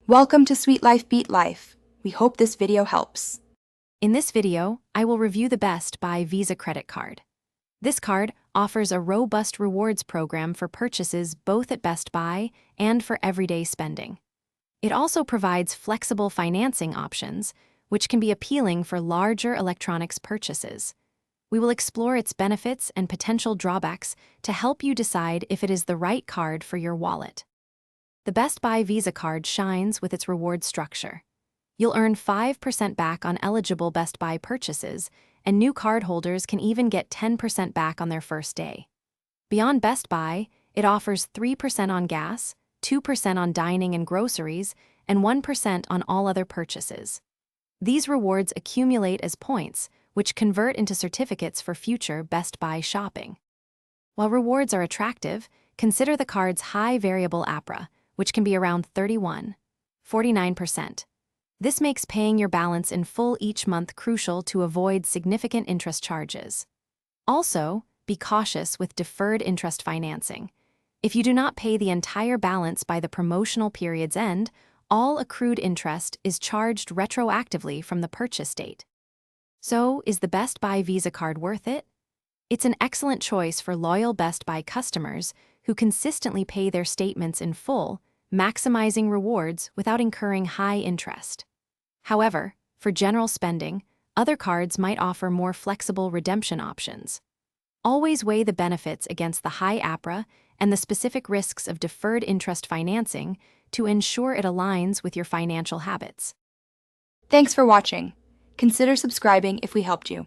Welcome to Sweet Life Beat Life. We hope this video helps. In this video, I will review the Best Buy Visa credit card. This card offers a robust rewards program for purchases both at Best Buy and for everyday spending. It also provides flexible financing options, which can be appealing for larger electronics purchases. We will explore its benefits and potential drawbacks to help you decide if it is the right card for your wallet. The Best Buy Visa card shines with its reward structure. You'll earn 5% back on eligible Best Buy purchases, and new cardholders can even get 10% back on their first day. Beyond Best Buy, it offers 3% on gas, 2% on dining and groceries, and 1% on all other purchases. These rewards accumulate as points, which convert into certificates for future Best Buy shopping. While rewards are attractive, consider the card's high variable APRA, which can be around 49%. This makes paying your balance in full each month crucial to avoid significant interest charges. Also, be cautious with deferred interest financing. If you do not pay the entire balance by the promotional period's end, all accrued interest is charged retroactively from the purchase date. So, is the Best Buy Visa card worth it? It's an excellent choice for loyal Best Buy customers who consistently pay their statements in full, maximizing rewards without incurring high interest. However, for general spending, other cards might offer more flexible redemption options. Always weigh the benefits against the high APRA and the specific risks of deferred interest financing to ensure it aligns with your financial habits. Thanks for watching. Consider subscribing if we helped you.